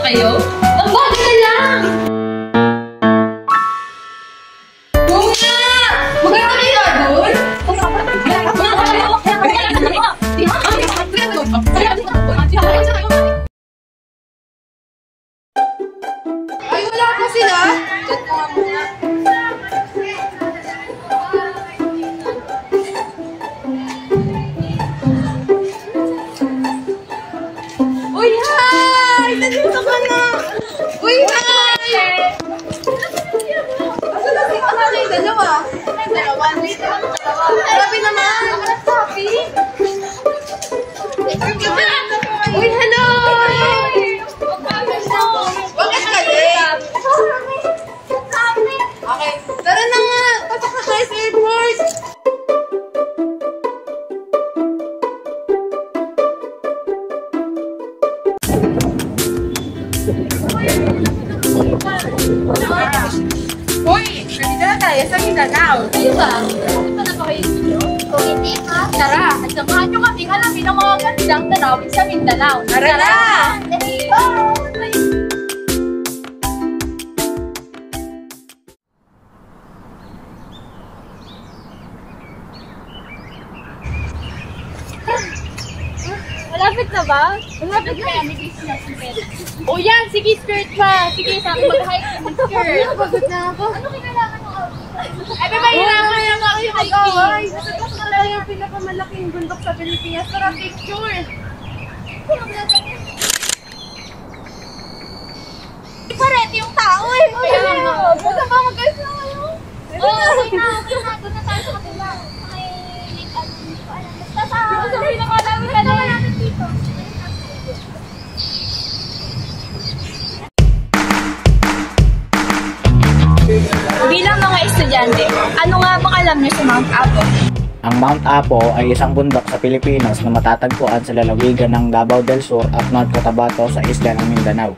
kayo? Ang bagay na lang! Oo nga! Maganda kayo doon? Ay, wala pa sila? Uy, hi! Nandito ka na! Uy, hi! Asa na si Mama kayo? Dalawa? Dalawa? Grabe naman! Happy? Uy, hello! Bakit ka din? Okay, tara na nga! Pasok na tayo sa airport! Uy! Nandito na tayo sa Mindanao. Kayo ba? Hindi pa na ba kayo dito? Kung hindi ha, tara, at samahan nyo kaming alamin ang mga gandang tanawin sa Mindanao. Tara na! Let's go! Malapit na ba? Malapit na yan, may business spirit. O yan, sige spirit pa. Sige, sabi mag-hike sa spirit. Pagod na ako. Ano kinailangan ng outfit? Ay, may mahirapan na ako yung Ay, natatas na lang yung pinakamalaking bundok sa Pilipinas. Tara, picture! Parete yung tao eh. Kaya nga. Basta ba mag-guys na kayo? Oo, okay na. Doon na tayo sa kabila. May link, ano, hindi ko alam. Basta sa... Basta pinakalawin ka na natin dito. Bilang mga estudyante, ano nga bang alam niyo sa Mount Apo? Ang Mount Apo ay isang bundok sa Pilipinas na matatagpuan sa lalawigan ng Davao del Sur at North Cotabato sa isla ng Mindanao.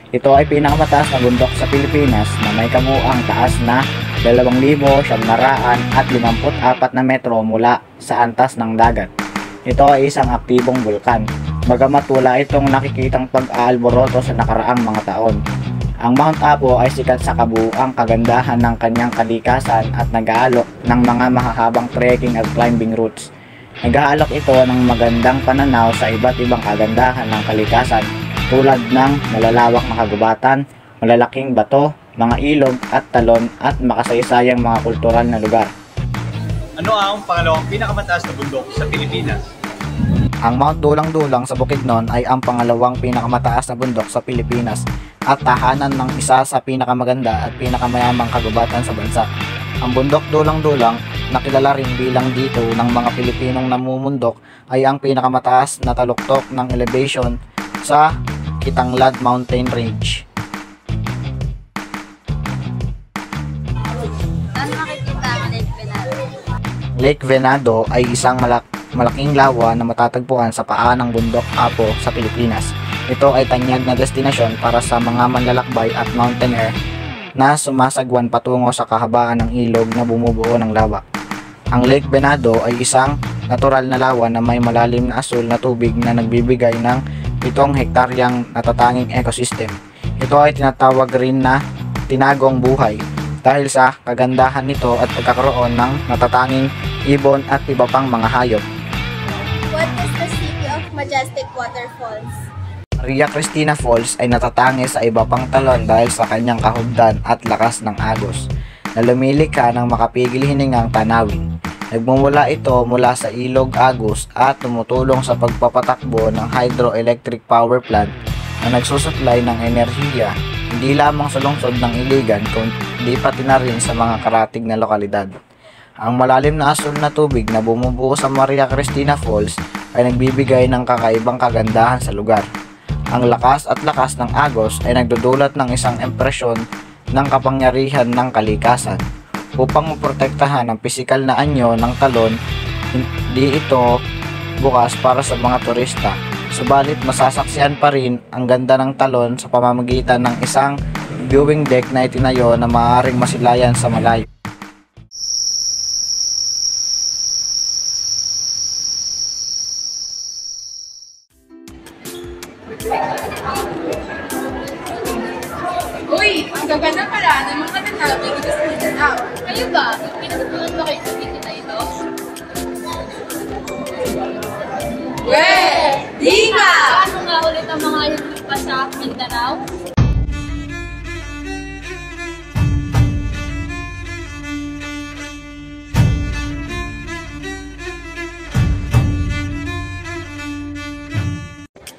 Ito ay pinakamataas na bundok sa Pilipinas na may kabuuang taas na 2,754 na metro mula sa antas ng dagat. Ito ay isang aktibong bulkan, bagamat wala itong nakikitang pag-aalboroto sa nakaraang mga taon. Ang Mount Apo ay sikat sa kabuuang kagandahan ng kanyang kalikasan at nag-aalok ng mga mahahabang trekking at climbing routes. Nag-aalok ito ng magandang pananaw sa iba't ibang kagandahan ng kalikasan tulad ng malalawak na kagubatan, malalaking bato, mga ilog at talon at makasaysayang mga kultural na lugar. Ano ang pangalawang pinakamataas na bundok sa Pilipinas? Ang Mount Dulang-Dulang sa Bukidnon ay ang pangalawang pinakamataas na bundok sa Pilipinas at tahanan ng isa sa pinakamaganda at pinakamayamang kagubatan sa bansa. Ang bundok Dulang-Dulang, na kilala rin bilang dito ng mga Pilipinong namumundok, ay ang pinakamataas na taluktok ng elevation sa Kitanglad Mountain Range. Ano makikita ang Lake Venado? Lake Venado ay isang malaking lawa na matatagpuan sa paa ng bundok Apo sa Pilipinas. Ito ay tanyag na destinasyon para sa mga manlalakbay at mountaineer na sumasagwan patungo sa kahabaan ng ilog na bumubuo ng lawa. Ang Lake Venado ay isang natural na lawa na may malalim na asul na tubig na nagbibigay ng 7 hektaryang natatanging ecosystem. Ito ay tinatawag rin na tinagong buhay dahil sa kagandahan nito at pagkakaroon ng natatanging ibon at iba pang mga hayop. What is the city of Majestic Waterfalls? Maria Cristina Falls ay natatangi sa iba pang talon dahil sa kanyang kahugdan at lakas ng agos na lumilikha ng makapigil hiningang tanawin. Nagmumula ito mula sa ilog Agos at tumutulong sa pagpapatakbo ng hydroelectric power plant na nagsusupply ng enerhiya hindi lamang sa lungsod ng Iligan kundi pati na rin sa mga karatig na lokalidad. Ang malalim na asul na tubig na bumubuo sa Maria Cristina Falls ay nagbibigay ng kakaibang kagandahan sa lugar. Ang lakas ng Agos ay nagdudulot ng isang impresyon ng kapangyarihan ng kalikasan. Upang maprotektahan ang pisikal na anyo ng talon, hindi ito bukas para sa mga turista. Subalit masasaksihan pa rin ang ganda ng talon sa pamamagitan ng isang viewing deck na itinayo na maaaring masilayan sa malayo. Ang gaganda pala ng mga tanaw dito sa Mindanao. Kayo ba? Pinatutunan ba kayo sa video na ito? Di nga! Ano nga ulit ang mga pa sa Mindanao?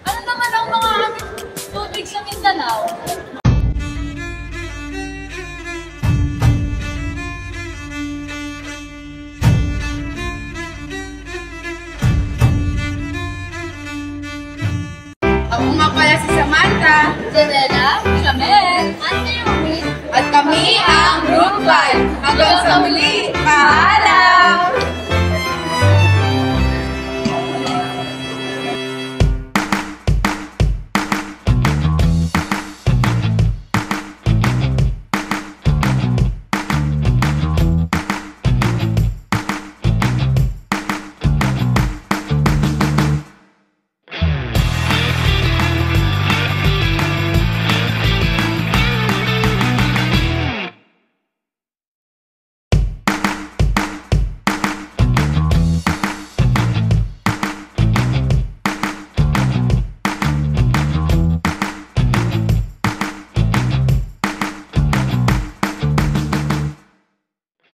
Ano naman ang mga tubig sa Mindanao? Ako nga pala si Samantha. Janela, Shamel, at Naomi. At kami ang Group 5. Hanggang sa muli, paalam!